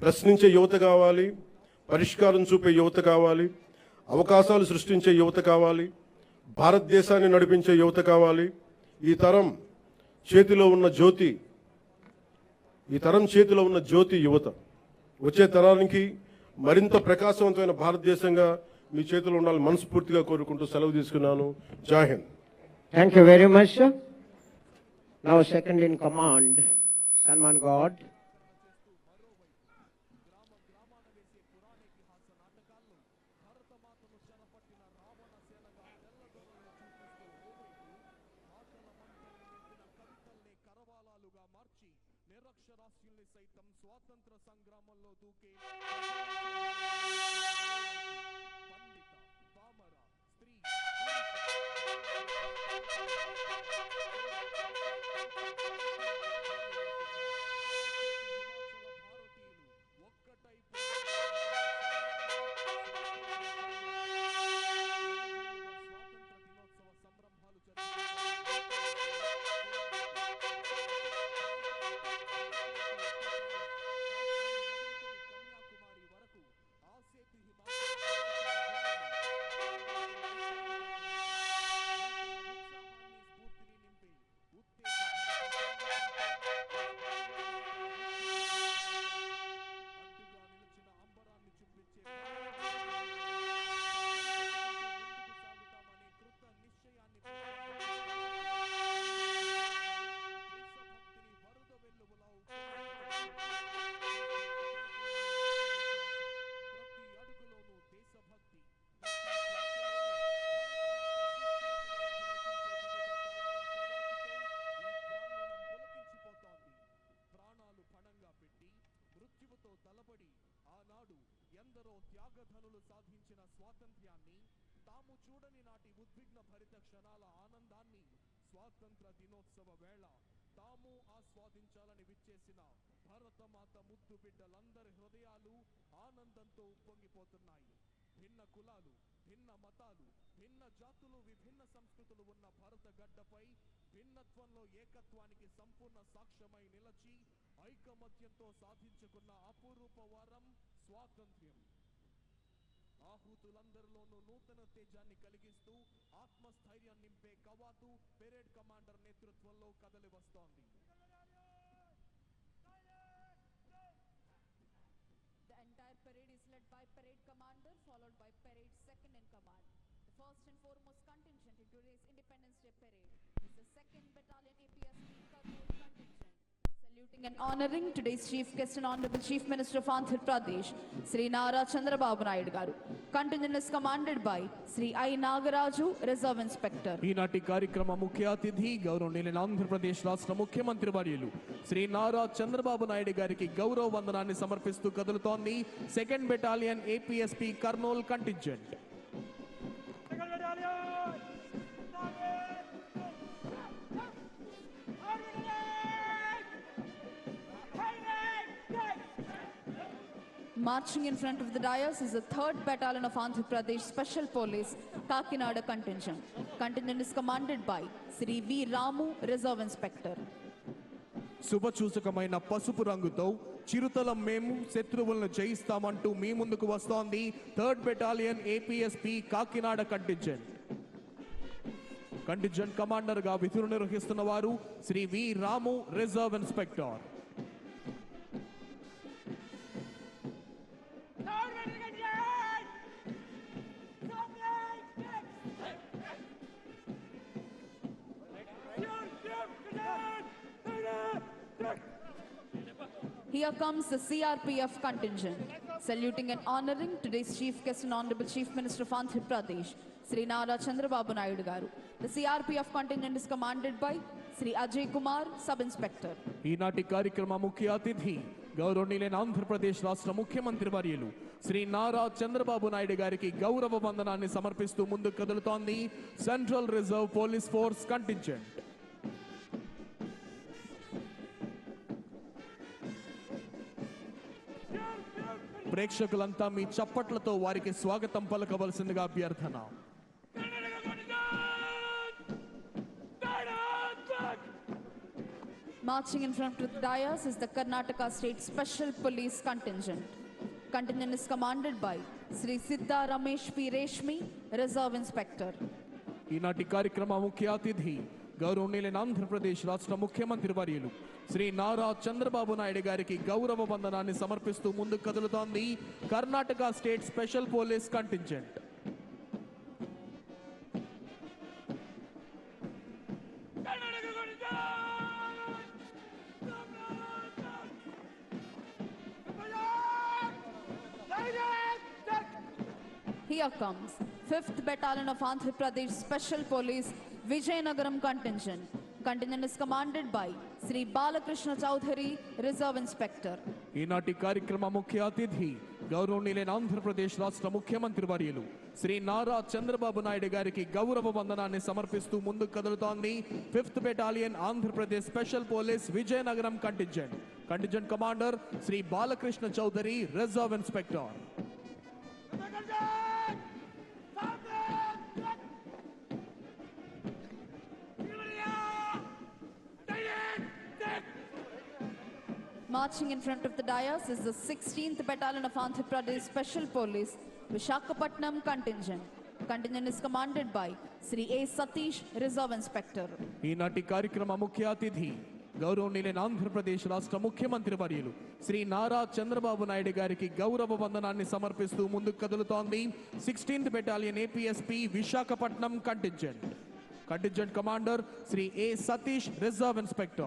ప్రశ్నించే యువత కావాలి, పరిష్కారం చూపే యువత కావాలి, అవకాశాలు సృష్టించే యువత కావాలి, భారతదేశాన్ని నడిపించే యువత కావాలి. ఈ తరం చేతిలో ఉన్న జ్యోతి యువత. వచ్చే తరానికి మరింత ప్రకాశవంతమైన భారతదేశంగా మీ చేతిలో ఉండాలని మనస్ఫూర్తిగా కోరుకుంటూ సెలవు తీసుకున్నాను. జై Hind. Thank you very much, sir. Now second in command, Salman God. నిరక్షరాస్యుల్ని సైతం స్వాతంత్ర సంగ్రామంలో దూకే పండిత పామర స్త్రీ భారతీయులు ఒక్కటై తలబడి ఆనాడు ఎందరో త్యాగధనులు సాధించిన స్వాతంత్ర్యాన్ని, తాము చూడని నాటి ఉద్విగ్న భరిత క్షణాల ఆనందాన్ని స్వాతంత్ర దినోత్సవ వేళ తాము ఆస్వాదించాలని విచ్చేసిన భారతమాత ముద్దు బిడ్డలందరి హృదయాలు ఆనందంతో ఉప్పొంగిపోతున్నాయి. భిన్న కులాలు, భిన్న మతాలు, భిన్న జాతులు, విభిన్న సంస్కృతులు ఉన్న భారత గడ్డపై భిన్నత్వంలో ఏకత్వానికి సంపూర్ణ సాక్ష్యమై నిలచి ఐకమత్యంతో సాధించుకున్న అపురూప వారం స్వాతంత్ర్యం. ఆహుతులందరిలోనూ నూతన తేజాన్ని కలిగిస్తూ ఆత్మస్థైర్యం నింపే కవాతు పెరేడ్ కమాండర్ నేతృత్వంలో కదలి వస్తోంది. The entire parade is led by parade commander, followed by parade second in command. The first and foremost contingent in today's Independence Day parade is the 2nd Battalion APSP Karnool contingent. Saluting and honoring today's chief guest and honorable chief minister of Andhra Pradesh, Sri Nara Chandrababu Naidu garu. Contingent is commanded by Sri I Nagaraju, Reserve Inspector. ఈనాటి కార్యక్రమ ముఖ్య అతిథి గౌరవనీయులైన ఆంధ్రప్రదేశ్ రాష్ట్ర ముఖ్యమంత్రి వర్యులు శ్రీ నారా చంద్రబాబు నాయుడు గారికి గౌరవ వందనాన్ని సమర్పిస్తూ కదులుతోంది 2nd Battalion APSP Kurnool contingent. Marching in front of the dais is the 3rd Battalion of Andhra Pradesh Special Police, Kakinada contingent. Contingent is commanded by Sri V. Ramu, Reserve Inspector. శుభసూచకమైన పసుపు రంగుతో చిరుతలం మేము శత్రువులను జయిస్తామంటూ మీ ముందుకు వస్తోంది 3rd Battalion APSP Kakinada contingent. Contingent commander గా విధులు నిర్వహిస్తున్న వారు Shri V Ramu, reserve inspector. Here comes the CRPF contingent. Saluting and honoring today's chief guest and honorable chief minister of Andhra Pradesh, Sri Nara Chandrababu Naidu garu. The CRPF contingent is commanded by Sri Ajay Kumar, Sub-Inspector. ఈనాటి కార్యక్రమ ముఖ్య అతిథి గౌరవనీయులైన ఆంధ్రప్రదేశ్ రాష్ట్ర ముఖ్యమంత్రి వర్యులు శ్రీ నారా చంద్రబాబు నాయుడు గారికి గౌరవ వందనాన్ని సమర్పిస్తూ ముందుకు కదులుతోంది central reserve police force contingent. ప్రేక్షకులంతా మీ చప్పట్లతో వారికి స్వాగతం పలకవలసిందిగా అభ్యర్థన. Marching in front of the dais is the Karnataka State Special Police Contingent. Contingent is commanded by Sri Siddha Ramesh P. Reshmi, Reserve Inspector. ఈనాటి కార్యక్రమ ముఖ్య అతిథి గౌరవనీయులైన ఆంధ్రప్రదేశ్ రాష్ట్ర ముఖ్యమంత్రి వర్యులు శ్రీ నారా చంద్రబాబు నాయుడు గారికి గౌరవ వందనాన్ని సమర్పిస్తూ ముందుకు కదులుతోంది Karnataka state special police contingent. Here comes 5th Battalion of Andhra Pradesh Special Police Vijayanagaram Contingent. Contingent is commanded by Sri Balakrishna Chowdhury, Reserve Inspector. ఈనాటి కార్యక్రమ ముఖ్య అతిథి గౌరవనీయులైన ఆంధ్రప్రదేశ్ రాష్ట్ర ముఖ్యమంత్రి వర్యులు శ్రీ నారా చంద్రబాబు నాయుడు గారికి గౌరవ వందనాన్ని సమర్పిస్తూ ముందుకు కదులుతోంది 5th battalion Andhra Pradesh special police Vizianagaram contingent. Contingent commander Shri Balakrishna Chowdary, reserve inspector. Marching in front of the dais is the 16th Battalion of Andhra Pradesh Special Police Visakhapatnam Contingent. Contingent is commanded by Sri A. Satish, Reserve Inspector. ఈనాటి కార్యక్రమ ముఖ్య అతిథి గౌరవనీయులైన ఆంధ్రప్రదేశ్ రాష్ట్ర ముఖ్యమంత్రి వర్యులు శ్రీ నారా చంద్రబాబు నాయుడు గారికి గౌరవ వందనాన్ని సమర్పిస్తూ ముందుకు కదులుతోంది 16th battalion APSP Visakhapatnam contingent. Contingent commander Shri A Satish, reserve inspector.